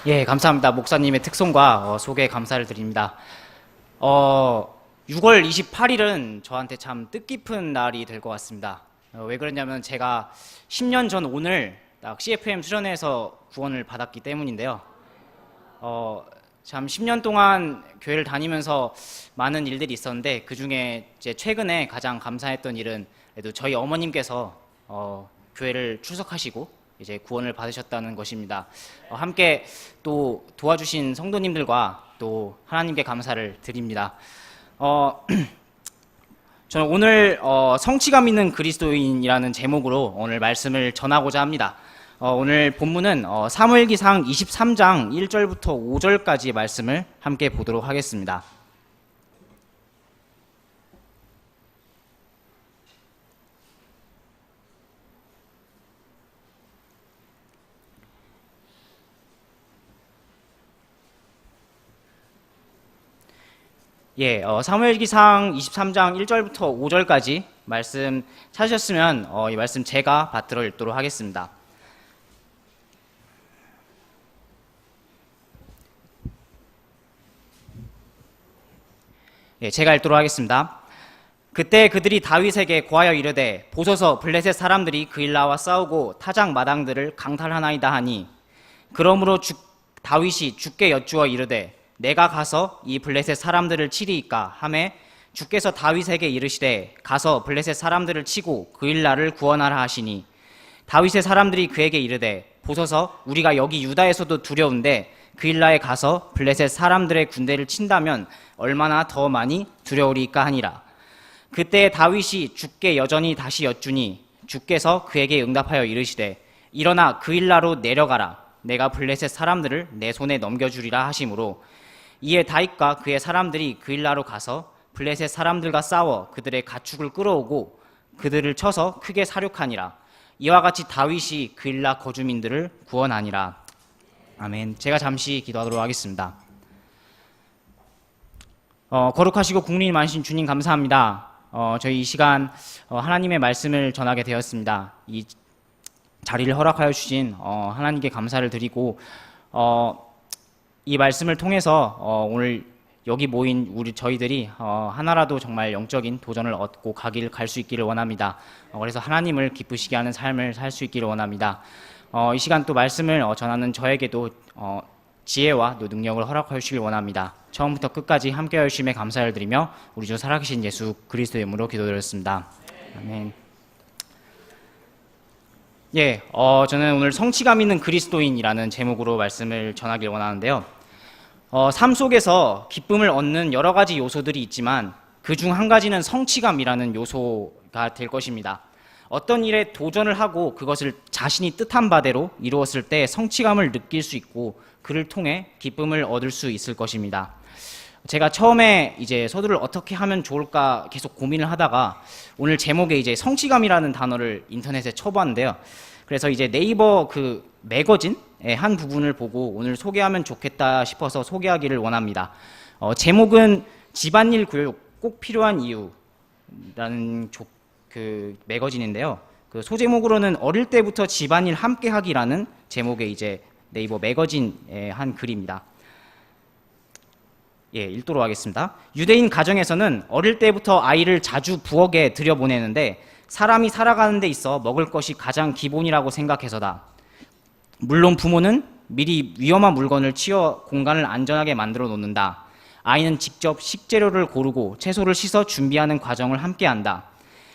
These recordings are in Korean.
예, 감사합니다. 목사님의 특송과 소개 감사를 드립니다. 6월 28일은 저한테 참 뜻깊은 날이 될 것 같습니다. 왜 그러냐면 제가 10년 전 오늘 딱 CFM 수련회에서 구원을 받았기 때문인데요. 참 10년 동안 교회를 다니면서 많은 일들이 있었는데 그 중에 이제 최근에 가장 감사했던 일은 그래도 저희 어머님께서 교회를 출석하시고 이제 구원을 받으셨다는 것입니다. 함께 또 도와주신 성도님들과 또 하나님께 감사를 드립니다. 저는 오늘 성취감 있는 그리스도인이라는 제목으로 오늘 말씀을 전하고자 합니다. 오늘 본문은 사무엘기상 23장 1절부터 5절까지 말씀을 함께 보도록 하겠습니다. 예, 사무엘기상 23장 1절부터 5절까지 말씀 찾으셨으면 이 말씀 제가 받들어 읽도록 하겠습니다. 예, 제가 읽도록 하겠습니다. 그때 그들이 다윗에게 고하여 이르되 보소서 블레셋 사람들이 그일라와 싸우고 타작 마당들을 강탈하나이다 하니 그러므로 다윗이 주께 여쭈어 이르되 내가 가서 이 블레셋 사람들을 치리이까 하매 주께서 다윗에게 이르시되 가서 블레셋 사람들을 치고 그일라를 구원하라 하시니 다윗의 사람들이 그에게 이르되 보소서 우리가 여기 유다에서도 두려운데 그일라에 가서 블레셋 사람들의 군대를 친다면 얼마나 더 많이 두려우리까 하니라. 그때 다윗이 주께 여전히 다시 여쭈니 주께서 그에게 응답하여 이르시되 일어나 그일라로 내려가라. 내가 블레셋 사람들을 내 손에 넘겨주리라 하시므로 이에 다윗과 그의 사람들이 그일라로 가서 블레셋 사람들과 싸워 그들의 가축을 끌어오고 그들을 쳐서 크게 사륙하니라. 이와 같이 다윗이 그일라 거주민들을 구원하니라. 아멘. 제가 잠시 기도하도록 하겠습니다. 거룩하시고 국리님 많으신 주님 감사합니다. 저희 이 시간 하나님의 말씀을 전하게 되었습니다. 이 자리를 허락하여 주신 하나님께 감사를 드리고 이 말씀을 통해서 오늘 여기 모인 저희들이 하나라도 정말 영적인 도전을 얻고 갈 수 있기를 원합니다. 그래서 하나님을 기쁘시게 하는 삶을 살 수 있기를 원합니다. 이 시간 또 말씀을 전하는 저에게도 지혜와 또 능력을 허락하여 주시길 원합니다. 처음부터 끝까지 함께하여 주심에 감사를 드리며 우리 주 살아계신 예수 그리스도의 이름으로 기도드렸습니다. 아멘. 예, 저는 오늘 성취감 있는 그리스도인이라는 제목으로 말씀을 전하길 원하는데요. 삶 속에서 기쁨을 얻는 여러 가지 요소들이 있지만 그 중 한 가지는 성취감이라는 요소가 될 것입니다. 어떤 일에 도전을 하고 그것을 자신이 뜻한 바대로 이루었을 때 성취감을 느낄 수 있고 그를 통해 기쁨을 얻을 수 있을 것입니다. 제가 처음에 이제 서두를 어떻게 하면 좋을까 계속 고민을 하다가 오늘 제목에 이제 성취감이라는 단어를 인터넷에 쳐봤는데요. 그래서 이제 네이버 그 매거진의 한 부분을 보고 오늘 소개하면 좋겠다 싶어서 소개하기를 원합니다. 제목은 집안일 교육 꼭 필요한 이유라는 그 매거진인데요. 그 소제목으로는 어릴 때부터 집안일 함께 하기라는 제목의 이제 네이버 매거진의 한 글입니다. 예, 읽도록 하겠습니다. 유대인 가정에서는 어릴 때부터 아이를 자주 부엌에 들여보내는데 사람이 살아가는 데 있어 먹을 것이 가장 기본이라고 생각해서다. 물론 부모는 미리 위험한 물건을 치워 공간을 안전하게 만들어 놓는다. 아이는 직접 식재료를 고르고 채소를 씻어 준비하는 과정을 함께 한다.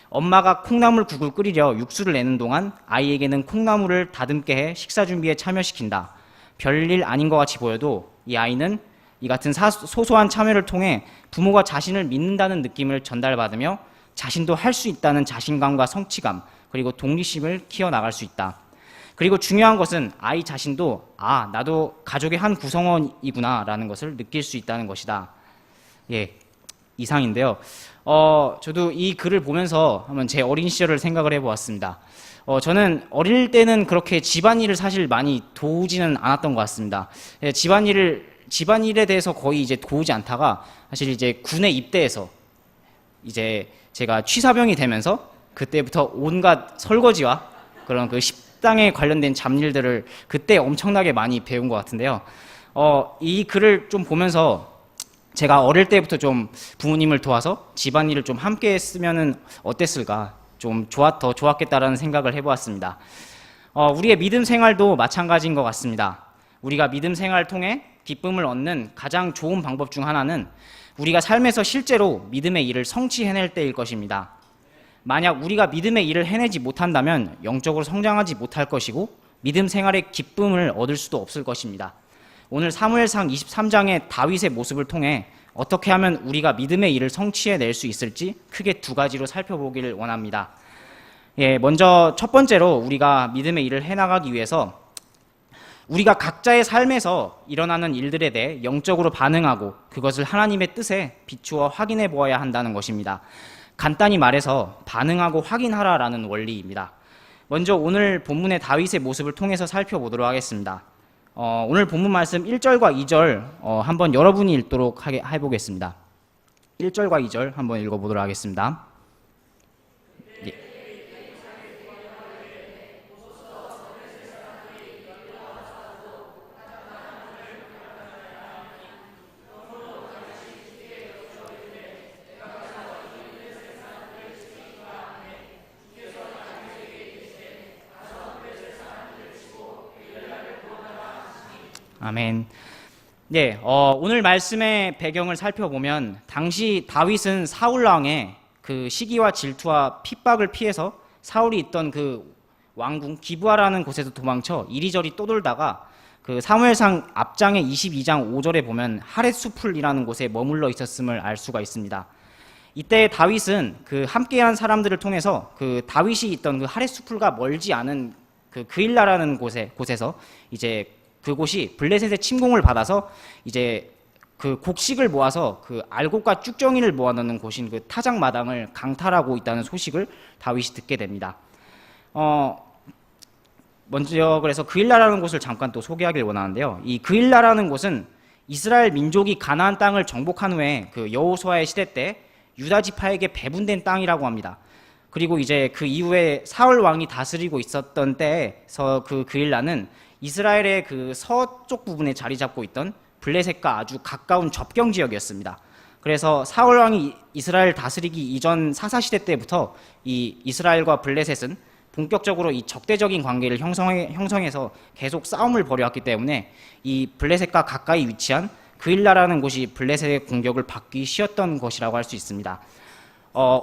엄마가 콩나물국을 끓이려 육수를 내는 동안 아이에게는 콩나물을 다듬게 해 식사 준비에 참여시킨다. 별일 아닌 것 같이 보여도 이 아이는 이 같은 소소한 참여를 통해 부모가 자신을 믿는다는 느낌을 전달받으며 자신도 할 수 있다는 자신감과 성취감 그리고 독립심을 키워나갈 수 있다. 그리고 중요한 것은 아이 자신도 나도 가족의 한 구성원이구나 라는 것을 느낄 수 있다는 것이다. 예, 이상인데요. 저도 이 글을 보면서 한번 제 어린 시절을 생각을 해보았습니다. 저는 어릴 때는 그렇게 집안일을 사실 많이 도우지는 않았던 것 같습니다. 예, 집안일에 대해서 거의 이제 도우지 않다가 사실 이제 군에 입대해서 이제 제가 취사병이 되면서 그때부터 온갖 설거지와 그런 그 식당에 관련된 잡일들을 그때 엄청나게 많이 배운 것 같은데요. 이 글을 좀 보면서 제가 어릴 때부터 좀 부모님을 도와서 집안일을 좀 함께 했으면 어땠을까, 좀 더 좋았겠다라는 생각을 해보았습니다. 우리의 믿음 생활도 마찬가지인 것 같습니다. 우리가 믿음 생활을 통해 기쁨을 얻는 가장 좋은 방법 중 하나는 우리가 삶에서 실제로 믿음의 일을 성취해낼 때일 것입니다. 만약 우리가 믿음의 일을 해내지 못한다면 영적으로 성장하지 못할 것이고 믿음 생활의 기쁨을 얻을 수도 없을 것입니다. 오늘 사무엘상 23장의 다윗의 모습을 통해 어떻게 하면 우리가 믿음의 일을 성취해낼 수 있을지 크게 두 가지로 살펴보기를 원합니다. 먼저 첫 번째로 우리가 믿음의 일을 해나가기 위해서 우리가 각자의 삶에서 일어나는 일들에 대해 영적으로 반응하고 그것을 하나님의 뜻에 비추어 확인해 보아야 한다는 것입니다. 간단히 말해서 반응하고 확인하라라는 원리입니다. 먼저 오늘 본문의 다윗의 모습을 통해서 살펴보도록 하겠습니다. 오늘 본문 말씀 1절과 2절 한번 여러분이 읽도록 해보겠습니다. 1절과 2절 한번 읽어보도록 하겠습니다. 아멘. 네, 오늘 말씀의 배경을 살펴보면 당시 다윗은 사울 왕의 그 시기와 질투와 핍박을 피해서 사울이 있던 그 왕궁 기브아라는 곳에서 도망쳐 이리저리 떠돌다가 그 사무엘상 앞장의 22장 5절에 보면 하렛수풀이라는 곳에 머물러 있었음을 알 수가 있습니다. 이때 다윗은 그 함께한 사람들을 통해서 그 다윗이 있던 그 하렛수풀과 멀지 않은 그 그일라라는 곳에서 이제 그곳이 블레셋의 침공을 받아서 이제 그 곡식을 모아서 그 알곡과 쭉정이를 모아놓는 곳인 그 타작 마당을 강탈하고 있다는 소식을 다윗이 듣게 됩니다. 먼저 그래서 그일라라는 곳을 잠깐 또 소개하길 원하는데요. 이 그일라라는 곳은 이스라엘 민족이 가나안 땅을 정복한 후에 그 여호수아의 시대 때 유다 지파에게 배분된 땅이라고 합니다. 그리고 이제 그 이후에 사울 왕이 다스리고 있었던 때에서 그 그일라는 이스라엘의 그 서쪽 부분에 자리 잡고 있던 블레셋과 아주 가까운 접경 지역이었습니다. 그래서 사울 왕이 이스라엘 다스리기 이전 사사시대 때부터 이 이스라엘과 블레셋은 본격적으로 이 적대적인 관계를 형성해서 계속 싸움을 벌여왔기 때문에 이 블레셋과 가까이 위치한 그일라라는 곳이 블레셋의 공격을 받기 쉬웠던 것이라고 할 수 있습니다.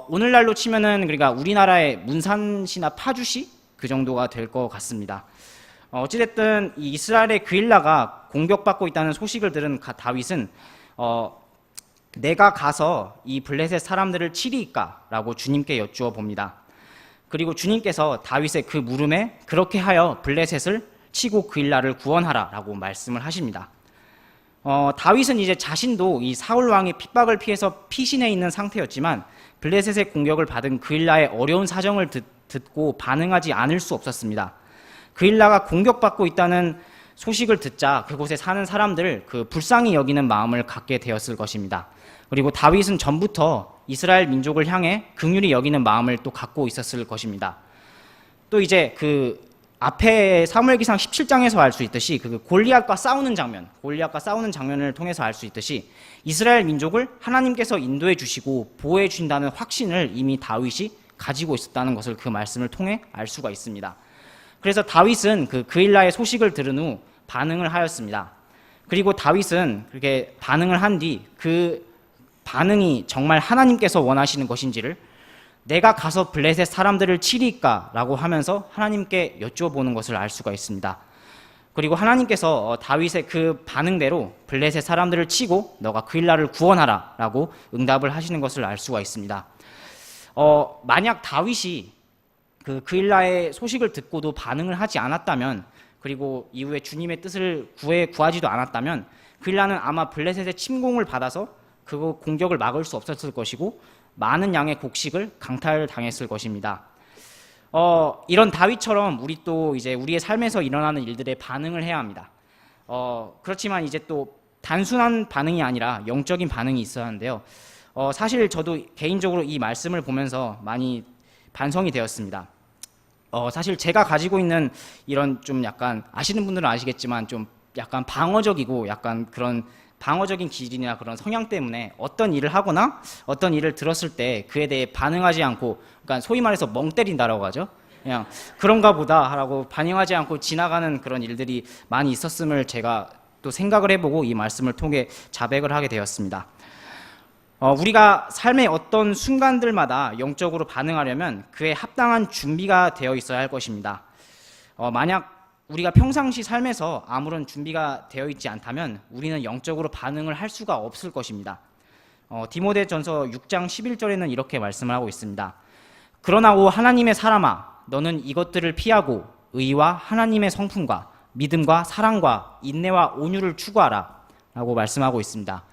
오늘날로 치면은 그러니까 우리나라의 문산시나 파주시 그 정도가 될 것 같습니다. 어찌됐든 이 이스라엘의 그일라가 공격받고 있다는 소식을 들은 다윗은 내가 가서 이 블레셋 사람들을 치리이까? 라고 주님께 여쭈어 봅니다. 그리고 주님께서 다윗의 그 물음에 그렇게 하여 블레셋을 치고 그일라를 구원하라 라고 말씀을 하십니다. 다윗은 이제 자신도 이 사울 왕의 핍박을 피해서 피신해 있는 상태였지만 블레셋의 공격을 받은 그일라의 어려운 사정을 듣고 반응하지 않을 수 없었습니다. 그일라가 공격받고 있다는 소식을 듣자 그곳에 사는 사람들을 그 불쌍히 여기는 마음을 갖게 되었을 것입니다. 그리고 다윗은 전부터 이스라엘 민족을 향해 긍휼히 여기는 마음을 또 갖고 있었을 것입니다. 또 이제 그 앞에 사무엘기상 17장에서 알 수 있듯이 그 골리앗과 싸우는 장면을 통해서 알 수 있듯이 이스라엘 민족을 하나님께서 인도해 주시고 보호해 주신다는 확신을 이미 다윗이 가지고 있었다는 것을 그 말씀을 통해 알 수가 있습니다. 그래서 다윗은 그 그일라의 소식을 들은 후 반응을 하였습니다. 그리고 다윗은 그렇게 반응을 한 뒤 그 반응이 정말 하나님께서 원하시는 것인지를 내가 가서 블레셋 사람들을 치리까? 라고 하면서 하나님께 여쭤보는 것을 알 수가 있습니다. 그리고 하나님께서 다윗의 그 반응대로 블레셋 사람들을 치고 너가 그일라를 구원하라 라고 응답을 하시는 것을 알 수가 있습니다. 만약 다윗이 그일라의 소식을 듣고도 반응을 하지 않았다면, 그리고 이후에 주님의 뜻을 구하지도 않았다면 그일라는 아마 블레셋의 침공을 받아서 그 공격을 막을 수 없었을 것이고 많은 양의 곡식을 강탈당했을 것입니다. 이런 다윗처럼 우리 또 이제 우리의 삶에서 일어나는 일들에 반응을 해야 합니다. 그렇지만 이제 또 단순한 반응이 아니라 영적인 반응이 있어야 하는데요. 사실 저도 개인적으로 이 말씀을 보면서 많이 반성이 되었습니다. 사실 제가 가지고 있는 이런 좀 약간 아시는 분들은 아시겠지만 좀 약간 방어적이고 약간 그런 방어적인 기질이나 그런 성향 때문에 어떤 일을 하거나 어떤 일을 들었을 때 그에 대해 반응하지 않고, 그러니까 소위 말해서 멍 때린다라고 하죠. 그냥 그런가 보다라고 반응하지 않고 지나가는 그런 일들이 많이 있었음을 제가 또 생각을 해보고 이 말씀을 통해 자백을 하게 되었습니다. 우리가 삶의 어떤 순간들마다 영적으로 반응하려면 그에 합당한 준비가 되어 있어야 할 것입니다. 만약 우리가 평상시 삶에서 아무런 준비가 되어 있지 않다면 우리는 영적으로 반응을 할 수가 없을 것입니다. 디모데전서 6장 11절에는 이렇게 말씀을 하고 있습니다. 그러나 오 하나님의 사람아, 너는 이것들을 피하고 의와 하나님의 성품과 믿음과 사랑과 인내와 온유를 추구하라 라고 말씀하고 있습니다.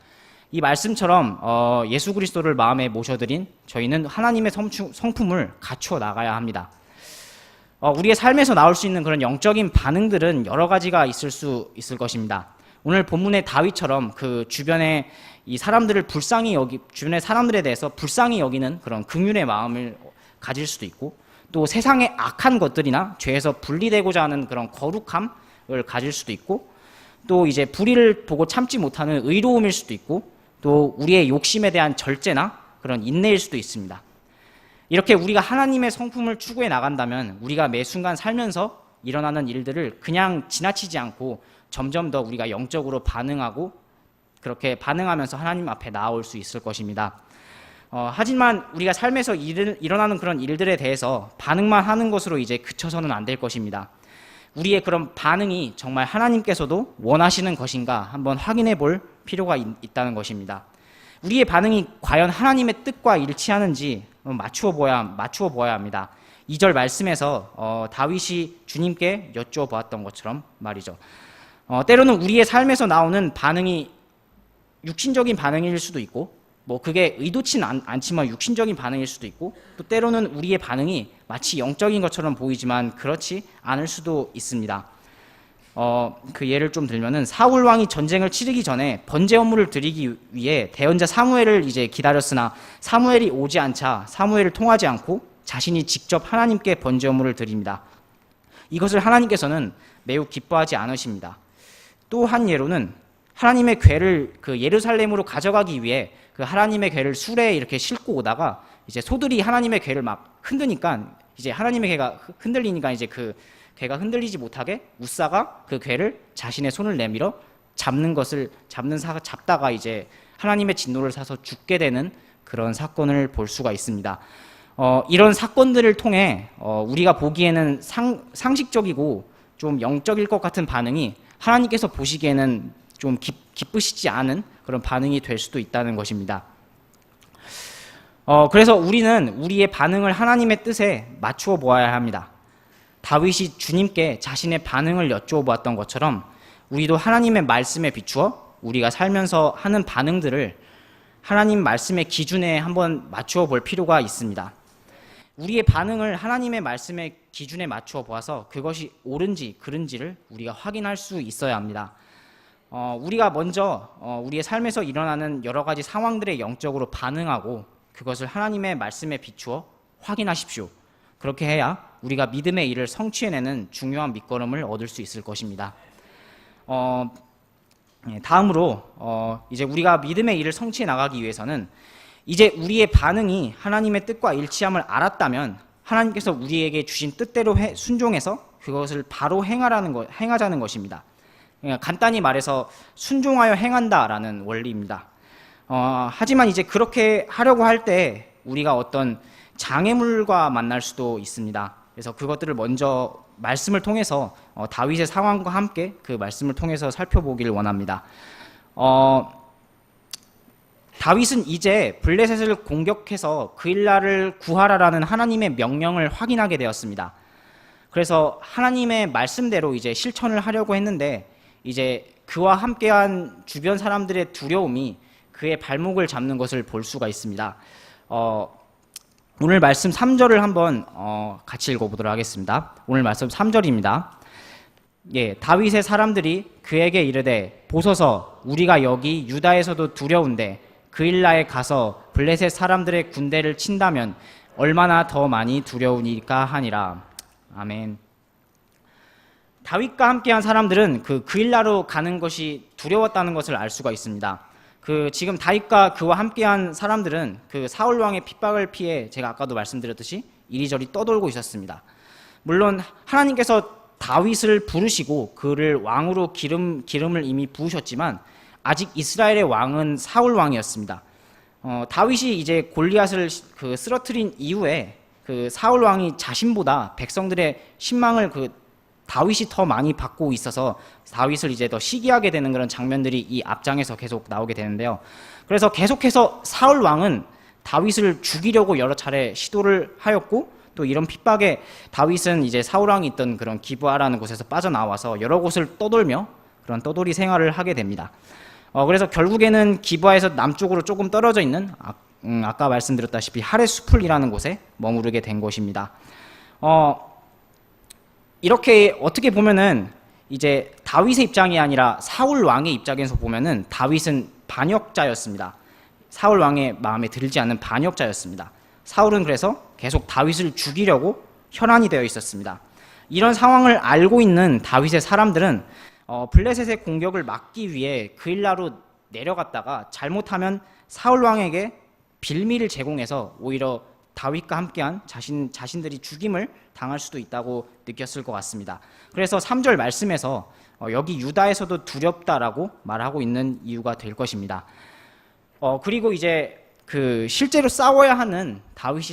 이 말씀처럼 예수 그리스도를 마음에 모셔드린 저희는 하나님의 성품을 갖추어 나가야 합니다. 우리의 삶에서 나올 수 있는 그런 영적인 반응들은 여러 가지가 있을 것입니다. 오늘 본문의 다윗처럼 그 주변의 이 사람들을 주변의 사람들에 대해서 불쌍히 여기는 그런 긍휼의 마음을 가질 수도 있고, 또 세상의 악한 것들이나 죄에서 분리되고자 하는 그런 거룩함을 가질 수도 있고, 또 이제 불의를 보고 참지 못하는 의로움일 수도 있고, 또 우리의 욕심에 대한 절제나 그런 인내일 수도 있습니다. 이렇게 우리가 하나님의 성품을 추구해 나간다면 우리가 매 순간 살면서 일어나는 일들을 그냥 지나치지 않고 점점 더 우리가 영적으로 반응하고 그렇게 반응하면서 하나님 앞에 나아올 수 있을 것입니다. 하지만 우리가 삶에서 일어나는 그런 일들에 대해서 반응만 하는 것으로 이제 그쳐서는 안 될 것입니다. 우리의 그런 반응이 정말 하나님께서도 원하시는 것인가 한번 확인해 볼 필요가 있다는 것입니다. 우리의 반응이 과연 하나님의 뜻과 일치하는지 맞추어 보아야 합니다. 2절 말씀에서 다윗이 주님께 여쭈어 보았던 것처럼 말이죠. 때로는 우리의 삶에서 나오는 반응이 육신적인 반응일 수도 있고, 그게 의도치는 않지만 육신적인 반응일 수도 있고, 또 때로는 우리의 반응이 마치 영적인 것처럼 보이지만 그렇지 않을 수도 있습니다. 그 예를 좀 들면은 사울 왕이 전쟁을 치르기 전에 번제 업무를 드리기 위해 대언자 사무엘을 이제 기다렸으나 사무엘이 오지 않자 사무엘을 통하지 않고 자신이 직접 하나님께 번제 업무를 드립니다. 이것을 하나님께서는 매우 기뻐하지 않으십니다. 또 한 예로는 하나님의 궤를 그 예루살렘으로 가져가기 위해 그 하나님의 궤를 수레에 이렇게 싣고 오다가 이제 소들이 하나님의 궤를 막 흔드니까 이제 하나님의 궤가 흔들리니까 이제 그 궤가 흔들리지 못하게 웃사가 그 궤를 자신의 손을 내밀어 잡다가 이제 하나님의 진노를 사서 죽게 되는 그런 사건을 볼 수가 있습니다. 이런 사건들을 통해 우리가 보기에는 상식적이고 좀 영적일 것 같은 반응이 하나님께서 보시기에는 좀 기쁘시지 않은 그런 반응이 될 수도 있다는 것입니다. 그래서 우리는 우리의 반응을 하나님의 뜻에 맞추어 보아야 합니다. 다윗이 주님께 자신의 반응을 여쭈어 보았던 것처럼 우리도 하나님의 말씀에 비추어 우리가 살면서 하는 반응들을 하나님 말씀의 기준에 한번 맞추어 볼 필요가 있습니다. 우리의 반응을 하나님의 말씀의 기준에 맞추어 보아서 그것이 옳은지 그른지를 우리가 확인할 수 있어야 합니다. 우리가 먼저 우리의 삶에서 일어나는 여러 가지 상황들에 영적으로 반응하고 그것을 하나님의 말씀에 비추어 확인하십시오. 그렇게 해야 우리가 믿음의 일을 성취해내는 중요한 밑거름을 얻을 수 있을 것입니다. 다음으로 이제 우리가 믿음의 일을 성취해 나가기 위해서는 이제 우리의 반응이 하나님의 뜻과 일치함을 알았다면 하나님께서 우리에게 주신 뜻대로 순종해서 그것을 바로 행하자는 것입니다. 간단히 말해서 순종하여 행한다라는 원리입니다. 하지만 이제 그렇게 하려고 할 때 우리가 어떤 장애물과 만날 수도 있습니다. 그래서 그것들을 먼저 말씀을 통해서 다윗의 상황과 함께 그 말씀을 통해서 살펴보기를 원합니다. 다윗은 이제 블레셋을 공격해서 그일라를 구하라라는 하나님의 명령을 확인하게 되었습니다. 그래서 하나님의 말씀대로 이제 실천을 하려고 했는데 이제 그와 함께한 주변 사람들의 두려움이 그의 발목을 잡는 것을 볼 수가 있습니다. 오늘 말씀 3절을 한번 같이 읽어보도록 하겠습니다. 오늘 말씀 3절입니다. 다윗의 사람들이 그에게 이르되 보소서 우리가 여기 유다에서도 두려운데 그일라에 가서 블레셋 사람들의 군대를 친다면 얼마나 더 많이 두려우니까 하니라. 아멘. 다윗과 함께한 사람들은 그 그일라로 가는 것이 두려웠다는 것을 알 수가 있습니다. 지금 다윗과 그와 함께한 사람들은 그 사울 왕의 핍박을 피해 제가 아까도 말씀드렸듯이 이리저리 떠돌고 있었습니다. 물론 하나님께서 다윗을 부르시고 그를 왕으로 기름을 이미 부으셨지만 아직 이스라엘의 왕은 사울 왕이었습니다. 다윗이 이제 골리앗을 쓰러뜨린 이후에 사울 왕이 자신보다 백성들의 신망을 다윗이 더 많이 받고 있어서 다윗을 이제 더 시기하게 되는 그런 장면들이 이 앞장에서 계속 나오게 되는데요. 그래서 계속해서 사울 왕은 다윗을 죽이려고 여러 차례 시도를 하였고, 또 이런 핍박에 다윗은 이제 사울 왕이 있던 그런 기브아라는 곳에서 빠져나와서 여러 곳을 떠돌며 그런 떠돌이 생활을 하게 됩니다. 그래서 결국에는 기브아에서 남쪽으로 조금 떨어져 있는 아까 말씀드렸다시피 하레수풀이라는 곳에 머무르게 된 것입니다. 이렇게 어떻게 보면은 이제 다윗의 입장이 아니라 사울 왕의 입장에서 보면은 다윗은 반역자였습니다. 사울 왕의 마음에 들지 않는 반역자였습니다. 사울은 그래서 계속 다윗을 죽이려고 혈안이 되어 있었습니다. 이런 상황을 알고 있는 다윗의 사람들은 블레셋의 공격을 막기 위해 그일라로 내려갔다가 잘못하면 사울 왕에게 빌미를 제공해서 오히려 다윗과 함께한 자신들이 죽임을 당할 수도 있다고 느꼈을 것 같습니다. 그래서 3절 말씀에서 여기 유다에서도 두렵다라고 말하고 있는 이유가 될 것입니다. 그리고 이제 실제로 싸워야 하는 다윗이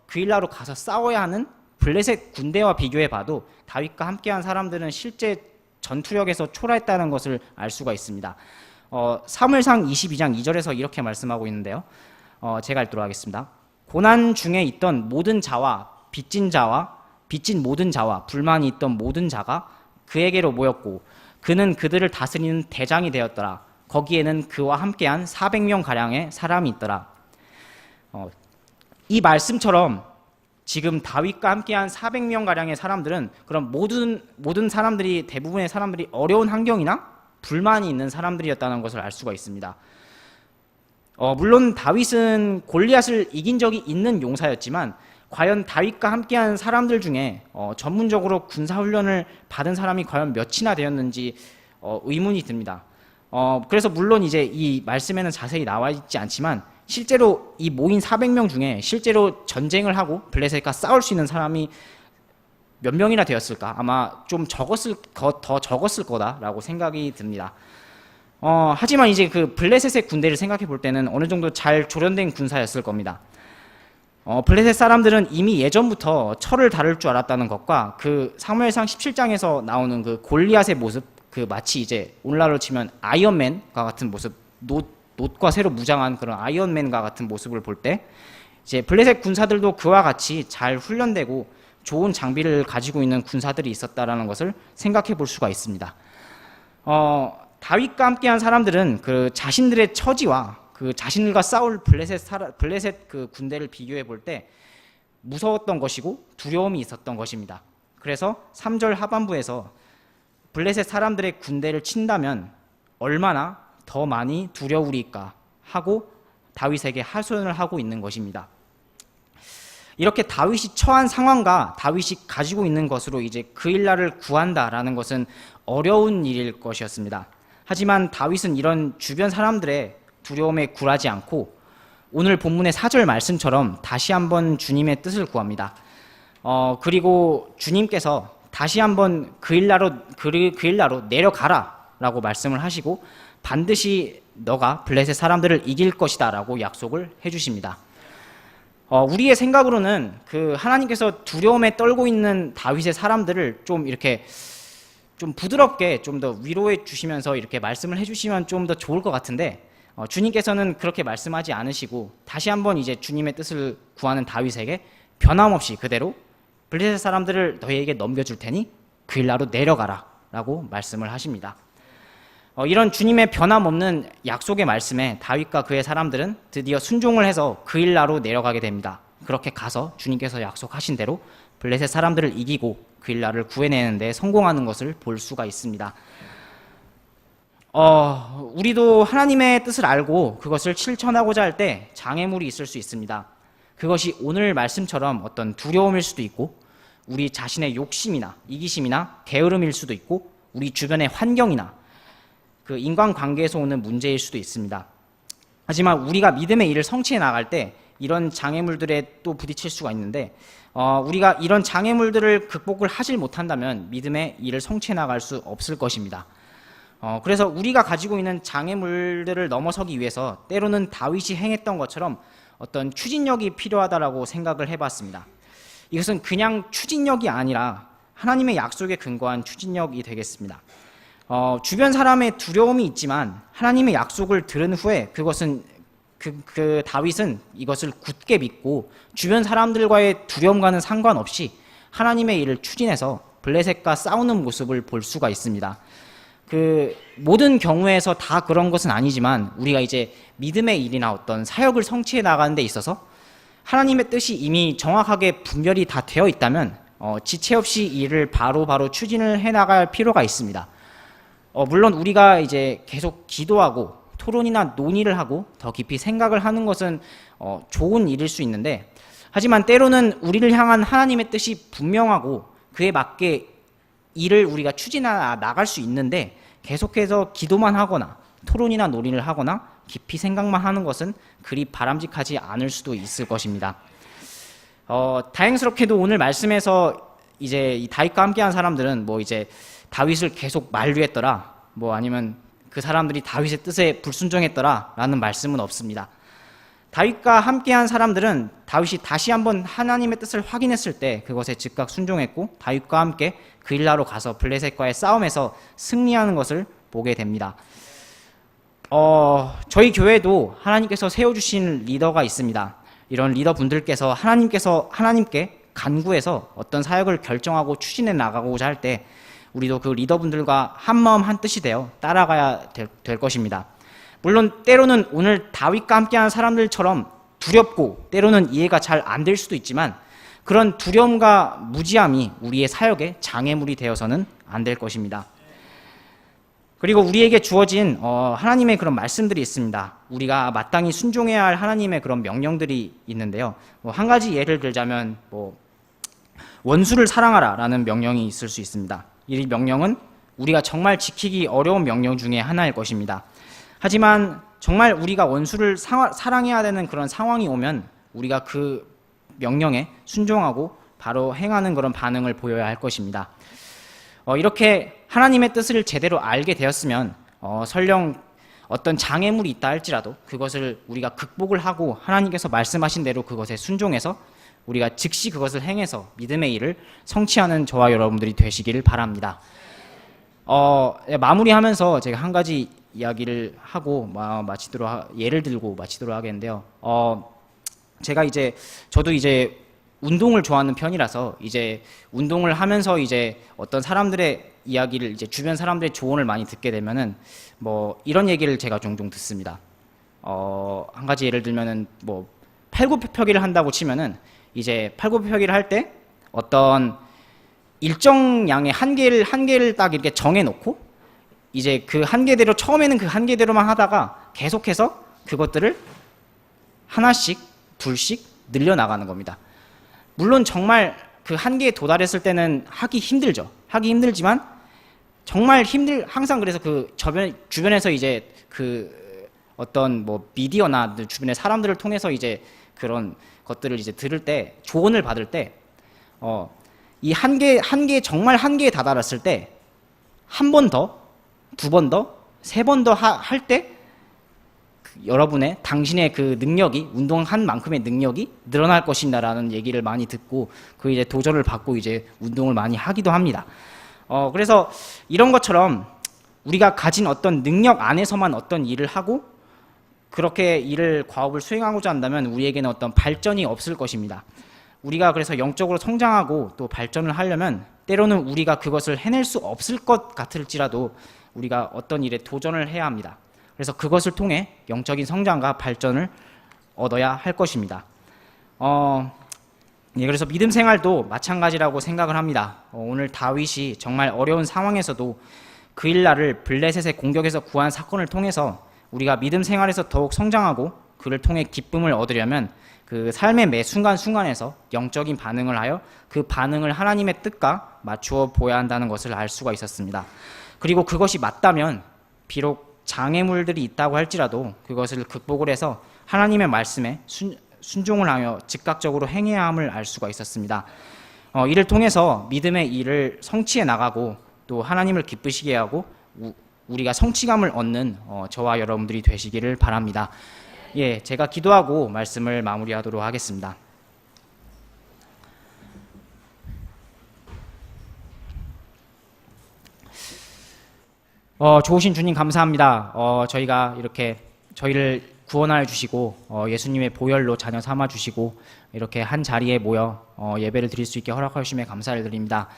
그일라로 가서 싸워야 하는 블레셋 군대와 비교해 봐도 다윗과 함께한 사람들은 실제 전투력에서 초라했다는 것을 알 수가 있습니다. 사무엘상 22장 2절에서 이렇게 말씀하고 있는데요. 제가 읽도록 하겠습니다. 고난 중에 있던 모든 자와 빚진 모든 자와 불만이 있던 모든 자가 그에게로 모였고 그는 그들을 다스리는 대장이 되었더라. 거기에는 그와 함께한 400명 가량의 사람이 있더라. 이 말씀처럼 지금 다윗과 함께한 400명 가량의 사람들은 그럼 모든 사람들이 대부분의 사람들이 어려운 환경이나 불만이 있는 사람들이었다는 것을 알 수가 있습니다. 물론 다윗은 골리앗을 이긴 적이 있는 용사였지만 과연 다윗과 함께한 사람들 중에 전문적으로 군사훈련을 받은 사람이 과연 몇이나 되었는지 의문이 듭니다. 그래서 물론 이제 이 말씀에는 자세히 나와 있지 않지만 실제로 이 모인 400명 중에 실제로 전쟁을 하고 블레셋과 싸울 수 있는 사람이 몇 명이나 되었을까? 아마 좀 더 적었을 거다라고 생각이 듭니다. 하지만 이제 블레셋의 군대를 생각해 볼 때는 어느 정도 잘 조련된 군사였을 겁니다. 블레셋 사람들은 이미 예전부터 철을 다룰 줄 알았다는 것과 사무엘상 17장에서 나오는 골리앗의 모습, 마치 이제 오늘날로 치면 아이언맨과 같은 모습, 놋과 새로 무장한 그런 아이언맨과 같은 모습을 볼 때 이제 블레셋 군사들도 그와 같이 잘 훈련되고 좋은 장비를 가지고 있는 군사들이 있었다라는 것을 생각해 볼 수가 있습니다. 다윗과 함께한 사람들은 자신들의 처지와 자신들과 싸울 블레셋 군대를 비교해 볼 때 무서웠던 것이고 두려움이 있었던 것입니다. 그래서 3절 하반부에서 블레셋 사람들의 군대를 친다면 얼마나 더 많이 두려우리까 하고 다윗에게 하소연을 하고 있는 것입니다. 이렇게 다윗이 처한 상황과 다윗이 가지고 있는 것으로 이제 그일라를 구한다라는 것은 어려운 일일 것이었습니다. 하지만 다윗은 이런 주변 사람들의 두려움에 굴하지 않고 오늘 본문의 4절 말씀처럼 다시 한번 주님의 뜻을 구합니다. 그리고 주님께서 다시 한번 그일라로 내려가라 라고 말씀을 하시고 반드시 너가 블레셋 사람들을 이길 것이다 라고 약속을 해주십니다. 우리의 생각으로는 하나님께서 두려움에 떨고 있는 다윗의 사람들을 좀 이렇게 좀 부드럽게 좀 더 위로해 주시면서 이렇게 말씀을 해주시면 좀 더 좋을 것 같은데 주님께서는 그렇게 말씀하지 않으시고 다시 한번 이제 주님의 뜻을 구하는 다윗에게 변함없이 그대로 블레셋 사람들을 너희에게 넘겨줄 테니 그일라로 내려가라 라고 말씀을 하십니다. 이런 주님의 변함없는 약속의 말씀에 다윗과 그의 사람들은 드디어 순종을 해서 그일라로 내려가게 됩니다. 그렇게 가서 주님께서 약속하신 대로 블레셋 사람들을 이기고 그일라를 구해내는 데 성공하는 것을 볼 수가 있습니다. 우리도 하나님의 뜻을 알고 그것을 실천하고자 할 때 장애물이 있을 수 있습니다. 그것이 오늘 말씀처럼 어떤 두려움일 수도 있고 우리 자신의 욕심이나 이기심이나 게으름일 수도 있고 우리 주변의 환경이나 그 인간관계에서 오는 문제일 수도 있습니다. 하지만 우리가 믿음의 일을 성취해 나갈 때 이런 장애물들에 또 부딪힐 수가 있는데 우리가 이런 장애물들을 극복을 하질 못한다면 믿음의 일을 성취해 나갈 수 없을 것입니다. 그래서 우리가 가지고 있는 장애물들을 넘어서기 위해서 때로는 다윗이 행했던 것처럼 어떤 추진력이 필요하다라고 생각을 해봤습니다. 이것은 그냥 추진력이 아니라 하나님의 약속에 근거한 추진력이 되겠습니다. 주변 사람의 두려움이 있지만 하나님의 약속을 들은 후에 그것은 그 다윗은 이것을 굳게 믿고 주변 사람들과의 두려움과는 상관없이 하나님의 일을 추진해서 블레셋과 싸우는 모습을 볼 수가 있습니다. 그 모든 경우에서 다 그런 것은 아니지만 우리가 이제 믿음의 일이나 어떤 사역을 성취해 나가는 데 있어서 하나님의 뜻이 이미 정확하게 분별이 다 되어 있다면 지체 없이 일을 바로바로 추진을 해 나갈 필요가 있습니다. 물론 우리가 이제 계속 기도하고 토론이나 논의를 하고 더 깊이 생각을 하는 것은 좋은 일일 수 있는데 하지만 때로는 우리를 향한 하나님의 뜻이 분명하고 그에 맞게 일을 우리가 추진해 나갈 수 있는데 계속해서 기도만 하거나 토론이나 논의를 하거나 깊이 생각만 하는 것은 그리 바람직하지 않을 수도 있을 것입니다. 다행스럽게도 오늘 말씀에서 이제 이 다윗과 함께한 사람들은 뭐 이제 다윗을 계속 만류했더라, 뭐 아니면 그 사람들이 다윗의 뜻에 불순종했더라 라는 말씀은 없습니다. 다윗과 함께한 사람들은 다윗이 다시 한번 하나님의 뜻을 확인했을 때 그것에 즉각 순종했고 다윗과 함께 그일라로 가서 블레셋과의 싸움에서 승리하는 것을 보게 됩니다. 저희 교회도 하나님께서 세워주신 리더가 있습니다. 이런 리더분들께서 하나님께 간구해서 어떤 사역을 결정하고 추진해 나가고자 할 때 우리도 그 리더분들과 한마음 한뜻이 되어 따라가야 될 것입니다. 물론 때로는 오늘 다윗과 함께하는 사람들처럼 두렵고 때로는 이해가 잘 안 될 수도 있지만 그런 두려움과 무지함이 우리의 사역에 장애물이 되어서는 안 될 것입니다. 그리고 우리에게 주어진 하나님의 그런 말씀들이 있습니다. 우리가 마땅히 순종해야 할 하나님의 그런 명령들이 있는데요. 한 가지 예를 들자면 원수를 사랑하라 라는 명령이 있을 수 있습니다. 이 명령은 우리가 정말 지키기 어려운 명령 중에 하나일 것입니다. 하지만 정말 우리가 원수를 사랑해야 되는 그런 상황이 오면 우리가 그 명령에 순종하고 바로 행하는 그런 반응을 보여야 할 것입니다. 이렇게 하나님의 뜻을 제대로 알게 되었으면 설령 어떤 장애물이 있다 할지라도 그것을 우리가 극복을 하고 하나님께서 말씀하신 대로 그것에 순종해서 우리가 즉시 그것을 행해서 믿음의 일을 성취하는 저와 여러분들이 되시기를 바랍니다. 마무리하면서 제가 한 가지 이야기를 하고 예를 들고 마치도록 하겠는데요. 저도 이제 운동을 좋아하는 편이라서 이제 운동을 하면서 이제 어떤 사람들의 이야기를 이제 주변 사람들의 조언을 많이 듣게 되면은 이런 얘기를 제가 종종 듣습니다. 한 가지 예를 들면은 팔굽혀펴기를 한다고 치면은 이제 팔굽혀펴기를 할 때 어떤 일정 양의 한계를 딱 이렇게 정해놓고 이제 그 한계대로 처음에는 그 한계대로만 하다가 계속해서 그것들을 하나씩 둘씩 늘려나가는 겁니다. 물론 정말 그 한계에 도달했을 때는 하기 힘들지만 정말 항상 그래서 그 주변에서 이제 그 어떤 미디어나 주변의 사람들을 통해서 이제 그런 것들을 이제 들을 때 조언을 받을 때 이 정말 한계에 다다랐을 때 한 번 더, 두 번 더, 세 번 더 할 때 당신의 그 능력이 운동한 만큼의 능력이 늘어날 것이다라는 얘기를 많이 듣고 그 이제 도전을 받고 이제 운동을 많이 하기도 합니다. 그래서 이런 것처럼 우리가 가진 어떤 능력 안에서만 어떤 일을 하고 그렇게 과업을 수행하고자 한다면 우리에게는 어떤 발전이 없을 것입니다. 우리가 그래서 영적으로 성장하고 또 발전을 하려면 때로는 우리가 그것을 해낼 수 없을 것 같을지라도 우리가 어떤 일에 도전을 해야 합니다. 그래서 그것을 통해 영적인 성장과 발전을 얻어야 할 것입니다. 그래서 믿음 생활도 마찬가지라고 생각을 합니다. 오늘 다윗이 정말 어려운 상황에서도 그일라를 블레셋의 공격에서 구한 사건을 통해서 우리가 믿음 생활에서 더욱 성장하고 그를 통해 기쁨을 얻으려면 그 삶의 매 순간순간에서 영적인 반응을 하여 그 반응을 하나님의 뜻과 맞추어 보아야 한다는 것을 알 수가 있었습니다. 그리고 그것이 맞다면 비록 장애물들이 있다고 할지라도 그것을 극복을 해서 하나님의 말씀에 순종을 하며 즉각적으로 행해야 함을 알 수가 있었습니다. 이를 통해서 믿음의 일을 성취해 나가고 또 하나님을 기쁘시게 하고 우리가 성취감을 얻는 저와 여러분들이 되시기를 바랍니다. 예, 제가 기도하고 말씀을 마무리하도록 하겠습니다. 좋으신 주님 감사합니다. 저희가 이렇게 저희를 구원하여 주시고 예수님의 보혈로 자녀 삼아 주시고 이렇게 한 자리에 모여 예배를 드릴 수 있게 허락하심에 감사를 드립니다.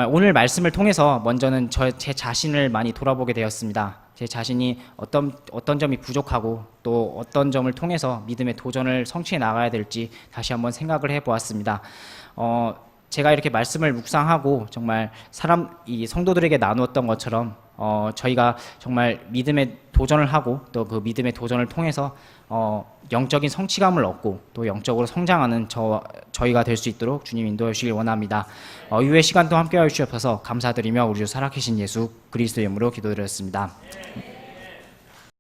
오늘 말씀을 통해서 먼저는 제 자신을 많이 돌아보게 되었습니다. 제 자신이 어떤 점이 부족하고 또 어떤 점을 통해서 믿음의 도전을 성취해 나가야 될지 다시 한번 생각을 해보았습니다. 제가 이렇게 말씀을 묵상하고 정말 이 성도들에게 나누었던 것처럼 저희가 정말 믿음의 도전을 하고 또 그 믿음의 도전을 통해서 영적인 성취감을 얻고 또 영적으로 성장하는 저희가 될 수 있도록 주님 인도해 주시길 원합니다. 이후의 시간도 함께하여 주셔서 감사드리며 우리 주 살아계신 예수 그리스도의 이름으로 기도드렸습니다.